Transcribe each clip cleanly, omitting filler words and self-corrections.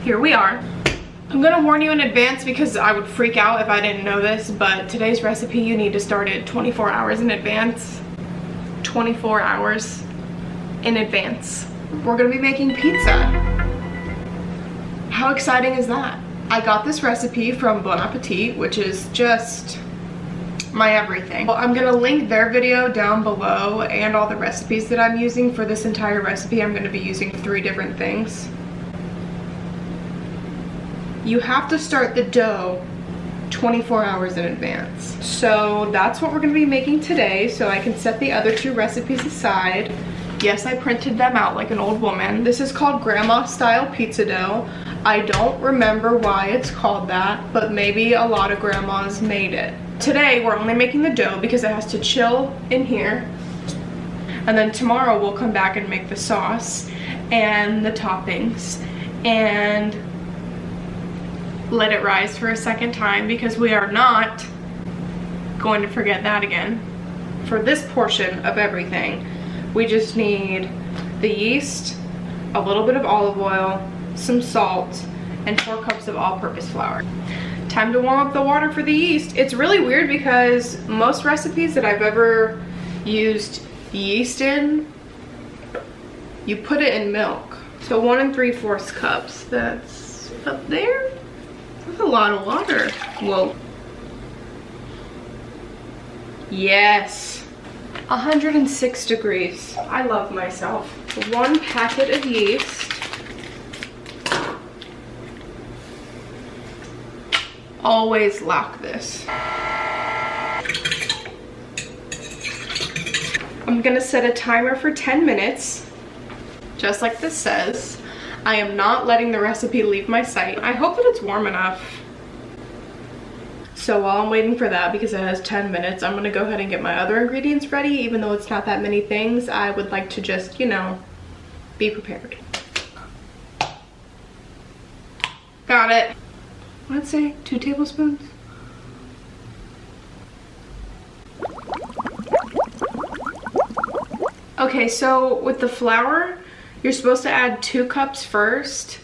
here we are. I'm gonna warn you in advance because I would freak out if I didn't know this, but today's recipe you need to start it 24 hours in advance. 24 hours in advance. We're gonna be making pizza. How exciting is that? I got this recipe from Bon Appetit, which is just my everything. Well, I'm gonna link their video down below and all the recipes that I'm using. For this entire recipe, I'm gonna be using 3 different things. You have to start the dough 24 hours in advance. So that's what we're gonna be making today, so I can set the other 2 recipes aside. Yes, I printed them out like an old woman. This is called grandma style pizza dough. I don't remember why it's called that, but maybe a lot of grandmas made it. Today, we're only making the dough because it has to chill in here. And then tomorrow we'll come back and make the sauce and the toppings and let it rise for a second time because we are not going to forget that again. For this portion of everything, we just need the yeast, a little bit of olive oil, some salt, and 4 cups of all-purpose flour. Time to warm up the water for the yeast. It's really weird because most recipes that I've ever used yeast in, you put it in milk. So 1 3/4 cups, that's up there. That's a lot of water. Whoa. Yes. 106 degrees. I love myself. 1 packet of yeast. Always lock this. I'm gonna set a timer for 10 minutes, just like this says. I am not letting the recipe leave my sight. I hope that it's warm enough. So while I'm waiting for that, because it has 10 minutes, I'm gonna go ahead and get my other ingredients ready. Even though it's not that many things, I would like to just, you know, be prepared. Got it. Let's say 2 tablespoons. Okay, so with the flour, you're supposed to add 2 cups first,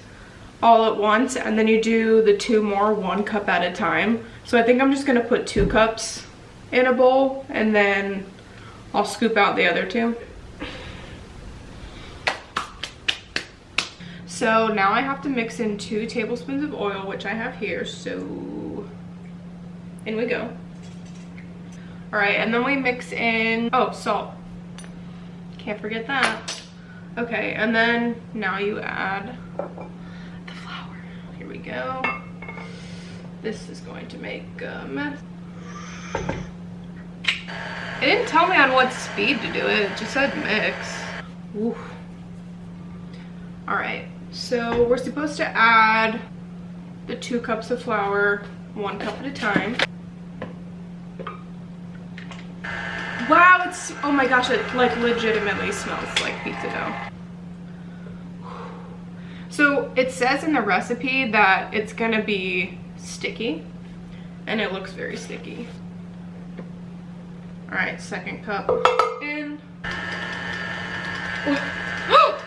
all at once, and then you do the 2 more 1 cup at a time. So I think I'm just gonna put 2 cups in a bowl, and then I'll scoop out the other 2. So now I have to mix in 2 tablespoons of oil, which I have here, so in we go. All right, and then we mix in, oh, salt. Can't forget that. Okay, and then now you add the flour. Here we go. This is going to make a mess. It didn't tell me on what speed to do it, it just said mix. Ooh. All right. So we're supposed to add the 2 cups of flour, 1 cup at a time. Wow, it's, oh my gosh, it like legitimately smells like pizza dough. So it says in the recipe that it's gonna be sticky, and it looks very sticky. All right, 2nd cup in. Oh.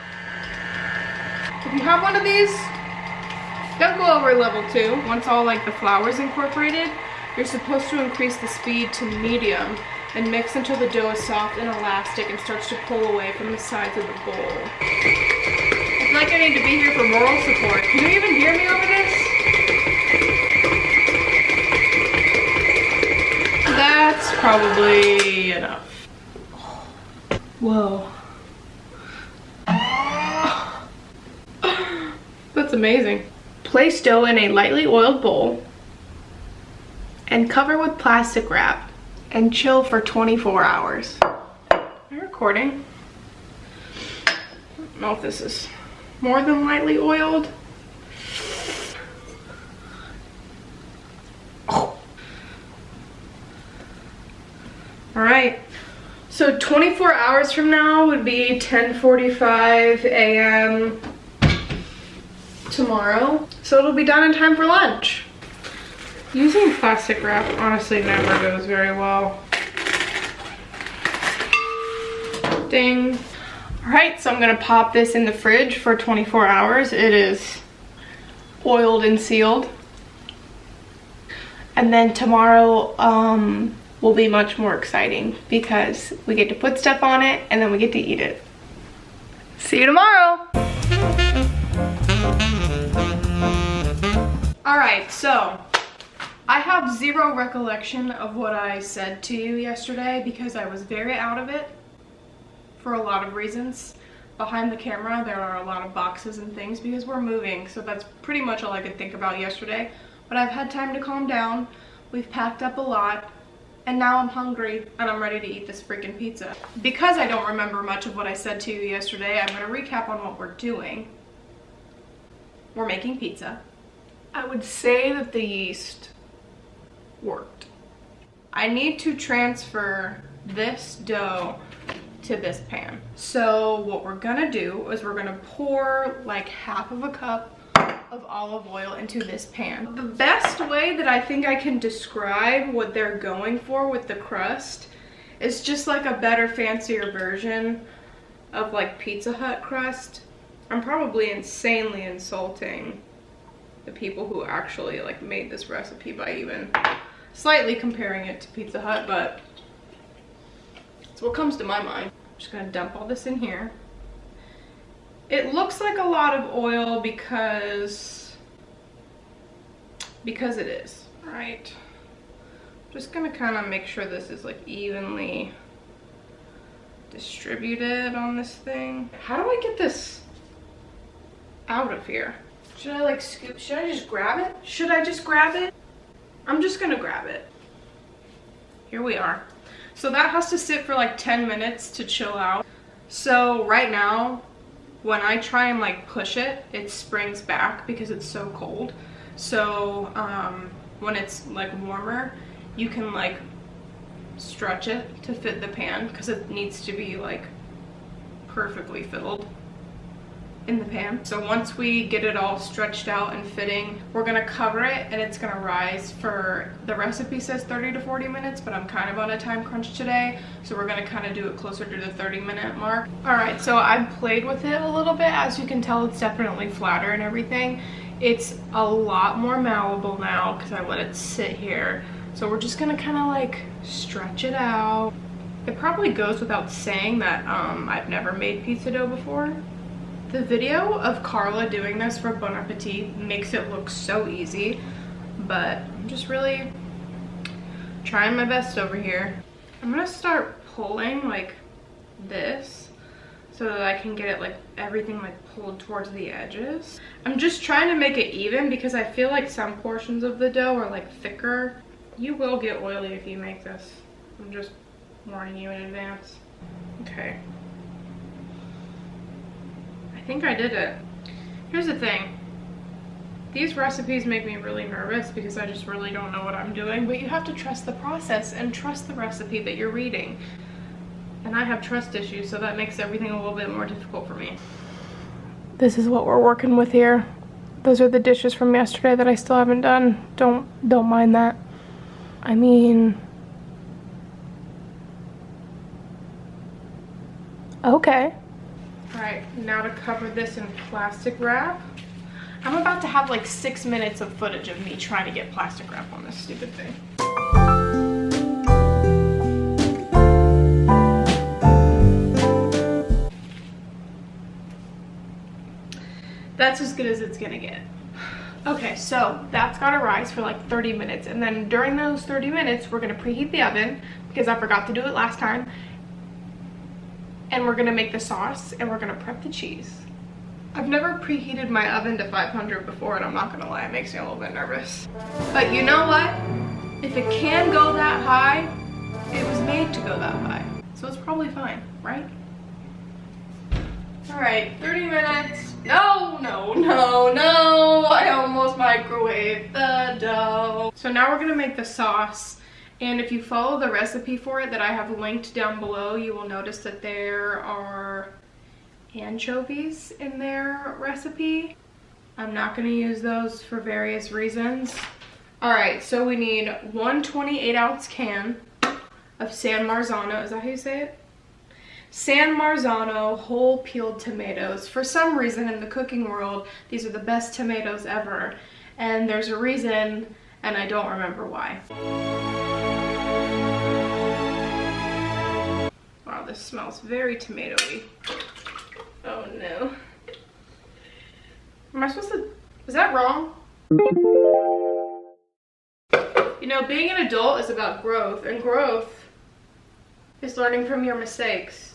If you have one of these, don't go over level 2. Once all like the flour's incorporated, you're supposed to increase the speed to medium and mix until the dough is soft and elastic and starts to pull away from the sides of the bowl. I feel like I need to be here for moral support. Can you even hear me over this? That's probably enough. Whoa. That's amazing. Place dough in a lightly oiled bowl and cover with plastic wrap and chill for 24 hours. Am I recording? I don't know if this is more than lightly oiled. Oh. All right. So 24 hours from now would be 10:45 a.m. tomorrow. So it'll be done in time for lunch. Using plastic wrap honestly never goes very well. Ding. All right, so I'm gonna pop this in the fridge for 24 hours. It is oiled and sealed. And then tomorrow will be much more exciting because we get to put stuff on it and then we get to eat it. See you tomorrow. All right, so I have zero recollection of what I said to you yesterday because I was very out of it for a lot of reasons. Behind the camera, there are a lot of boxes and things because we're moving, so that's pretty much all I could think about yesterday. But I've had time to calm down. We've packed up a lot, and now I'm hungry and I'm ready to eat this freaking pizza. Because I don't remember much of what I said to you yesterday, I'm gonna recap on what we're doing. We're making pizza. I would say that the yeast worked. I need to transfer this dough to this pan. So what we're gonna do is we're gonna pour like half of a cup of olive oil into this pan. The best way that I think I can describe what they're going for with the crust is just like a better, fancier version of like Pizza Hut crust. I'm probably insanely insulting the people who actually like made this recipe by even slightly comparing it to Pizza Hut, but it's what comes to my mind. I'm just gonna dump all this in here. It looks like a lot of oil because it is. All right, just gonna kind of make sure this is like evenly distributed on this thing. How do I get this out of here? Should I like scoop? Should I just grab it? Should I just grab it? I'm just gonna grab it. Here we are. So that has to sit for like 10 minutes to chill out. So right now, when I try and like push it, it springs back because it's so cold. So when it's like warmer, you can like stretch it to fit the pan because it needs to be like perfectly filled in the pan. So once we get it all stretched out and fitting, we're gonna cover it and it's gonna rise for, the recipe says 30 to 40 minutes, but I'm kind of on a time crunch today, so we're gonna kind of do it closer to the 30-minute mark. All right, so I've played with it a little bit. As you can tell, it's definitely flatter and everything. It's a lot more malleable now because I let it sit here. So we're just gonna kind of like stretch it out. It probably goes without saying that I've never made pizza dough before. The video of Carla doing this for Bon Appetit makes it look so easy, but I'm just really trying my best over here. I'm gonna start pulling like this so that I can get it like everything like pulled towards the edges. I'm just trying to make it even because I feel like some portions of the dough are like thicker. You will get oily if you make this. I'm just warning you in advance. Okay. I think I did it. Here's the thing. These recipes make me really nervous because I just really don't know what I'm doing, but you have to trust the process and trust the recipe that you're reading. And I have trust issues, so that makes everything a little bit more difficult for me. This is what we're working with here. Those are the dishes from yesterday that I still haven't done. Don't mind that. I mean, okay. All right, now to cover this in plastic wrap. I'm about to have like 6 minutes of footage of me trying to get plastic wrap on this stupid thing. That's as good as it's gonna get. Okay, so that's gotta rise for like 30 minutes. And then during those 30 minutes, we're gonna preheat the oven because I forgot to do it last time. And we're gonna make the sauce and we're gonna prep the cheese. I've never preheated my oven to 500 before, and I'm not gonna lie, it makes me a little bit nervous. But you know what? If it can go that high, it was made to go that high. So it's probably fine, right? All right, 30 minutes. No, I almost microwaved the dough. So now we're gonna make the sauce. And if you follow the recipe for it that I have linked down below, you will notice that there are anchovies in their recipe. I'm not going to use those for various reasons. All right, so we need one 28-ounce can of San Marzano. Is that how you say it? San Marzano whole peeled tomatoes. For some reason in the cooking world, these are the best tomatoes ever. And there's a reason, and I don't remember why. Wow, this smells very tomatoey. Oh no. Am I supposed to, is that wrong? You know, being an adult is about growth, and growth is learning from your mistakes.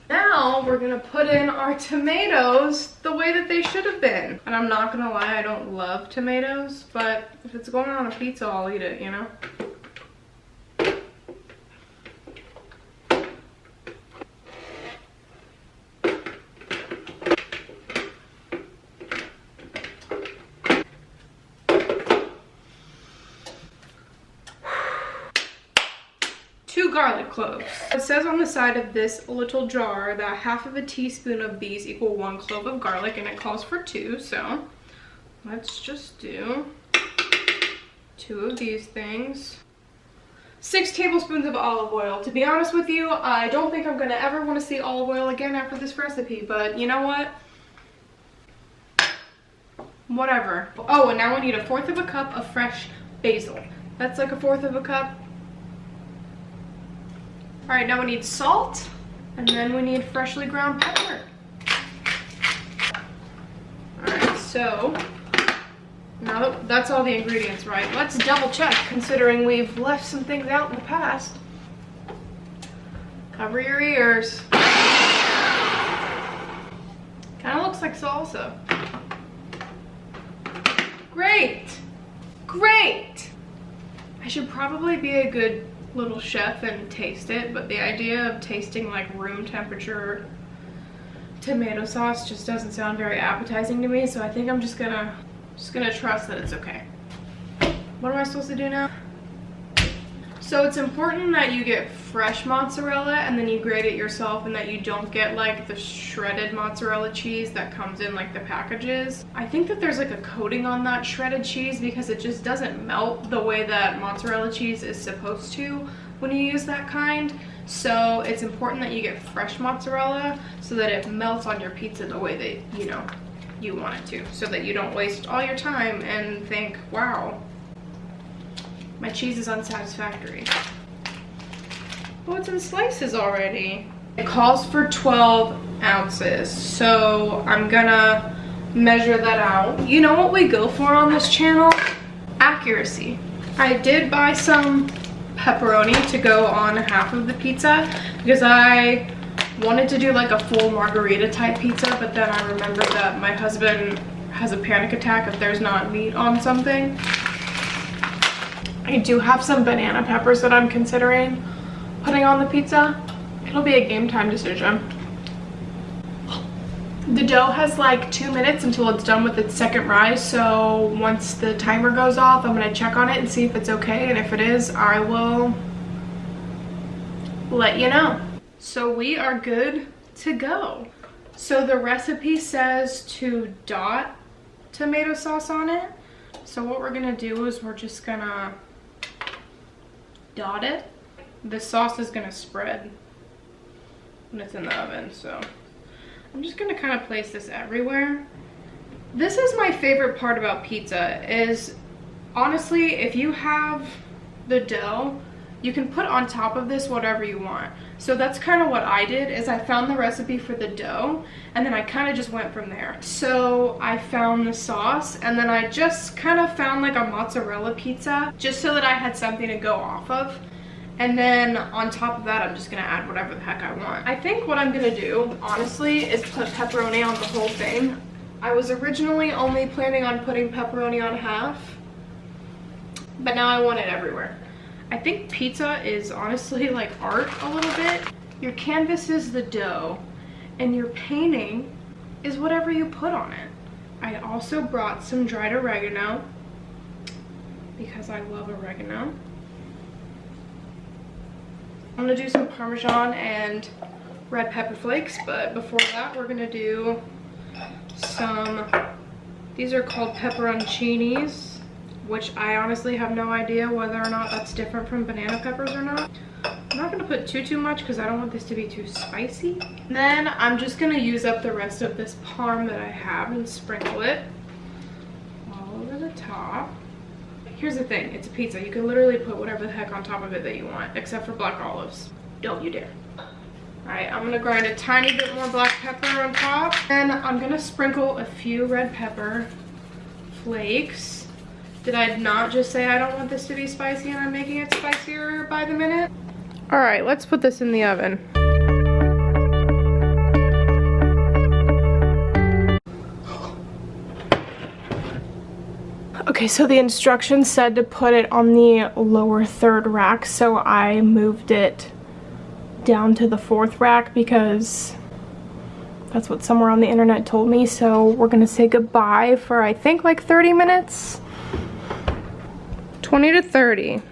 Now we're gonna put in our tomatoes the way that they should have been. And I'm not gonna lie, I don't love tomatoes, but if it's going on a pizza, I'll eat it, you know? Garlic cloves. It says on the side of this little jar that half of a teaspoon of these equal 1 clove of garlic, and it calls for 2, so let's just do 2 of these things. 6 tablespoons of olive oil. To be honest with you, I don't think I'm gonna ever want to see olive oil again after this recipe, but you know what? Whatever. Oh, and now we need 1/4 of a cup of fresh basil. That's like 1/4 of a cup. All right, now we need salt, and then we need freshly ground pepper. All right, so now that's all the ingredients, right? Let's double check, considering we've left some things out in the past. Cover your ears. Kind of looks like salsa. Great, great. I should probably be a good little chef and taste it, but the idea of tasting like room temperature tomato sauce just doesn't sound very appetizing to me, so I think I'm just gonna trust that it's okay. What am I supposed to do now? So it's important that you get fresh mozzarella and then you grate it yourself, and that you don't get like the shredded mozzarella cheese that comes in like the packages. I think that there's like a coating on that shredded cheese because it just doesn't melt the way that mozzarella cheese is supposed to when you use that kind. So it's important that you get fresh mozzarella so that it melts on your pizza the way that, you know, you want it to, so that you don't waste all your time and think, wow, my cheese is unsatisfactory. Oh, it's in slices already. It calls for 12 ounces, so I'm gonna measure that out. You know what we go for on this channel? Accuracy. I did buy some pepperoni to go on half of the pizza because I wanted to do like a full margarita type pizza, but then I remembered that my husband has a panic attack if there's not meat on something. I do have some banana peppers that I'm considering putting on the pizza. It'll be a game time decision. The dough has like 2 minutes until it's done with its second rise, so once the timer goes off, I'm gonna check on it and see if it's okay, and if it is, I will let you know. So we are good to go. So the recipe says to dot tomato sauce on it. So what we're gonna do is we're just gonna dot it. The sauce is gonna spread when it's in the oven, so I'm just gonna kind of place this everywhere. This is my favorite part about pizza, is honestly, if you have the dough, you can put on top of this whatever you want. So that's kind of what I did, is I found the recipe for the dough and then I kind of just went from there. So I found the sauce and then I just kind of found like a mozzarella pizza just so that I had something to go off of. And then on top of that, I'm just gonna add whatever the heck I want. I think what I'm gonna do, honestly, is put pepperoni on the whole thing. I was originally only planning on putting pepperoni on half, but now I want it everywhere. I think pizza is honestly like art a little bit. Your canvas is the dough, and your painting is whatever you put on it. I also brought some dried oregano, because I love oregano. I'm gonna do some Parmesan and red pepper flakes, but before that we're gonna do some, these are called pepperoncinis, which I honestly have no idea whether or not that's different from banana peppers or not. I'm not not gonna put too much because I don't want this to be too spicy. Then I'm just gonna use up the rest of this parm that I have and sprinkle it all over the top. Here's the thing, it's a pizza. You can literally put whatever the heck on top of it that you want, except for black olives. Don't you dare. All right, I'm gonna grind a tiny bit more black pepper on top. And I'm gonna sprinkle a few red pepper flakes. Did I not just say I don't want this to be spicy and I'm making it spicier by the minute? All right, let's put this in the oven. Okay, so the instructions said to put it on the lower third rack, so I moved it down to the fourth rack because that's what somewhere on the internet told me. So we're gonna say goodbye for I think like 30 minutes. 20 to 30.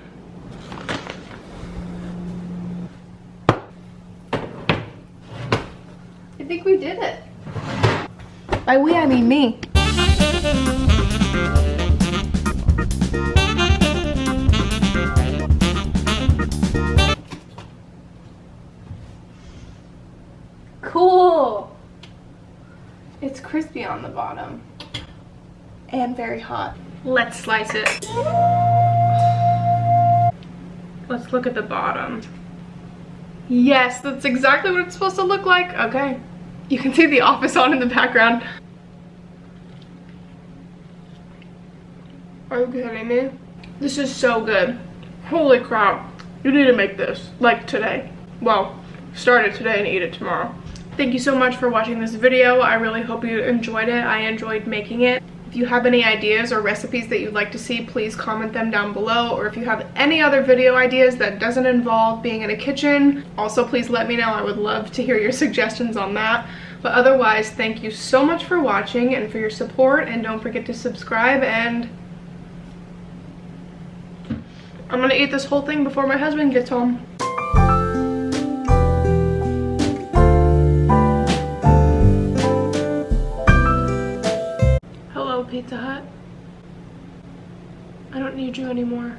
I think we did it. By we, I mean me. Cool. It's crispy on the bottom and very hot. Let's slice it. Let's look at the bottom. Yes, that's exactly what it's supposed to look like. Okay. You can see The Office on in the background. Are you kidding me? This is so good. Holy crap. You need to make this, like today. Well, start it today and eat it tomorrow. Thank you so much for watching this video. I really hope you enjoyed it. I enjoyed making it. If you have any ideas or recipes that you'd like to see, please comment them down below. Or if you have any other video ideas that doesn't involve being in a kitchen, also please let me know. I would love to hear your suggestions on that. But otherwise, thank you so much for watching and for your support. And don't forget to subscribe. And I'm gonna eat this whole thing before my husband gets home. Pizza Hut. I don't need you anymore.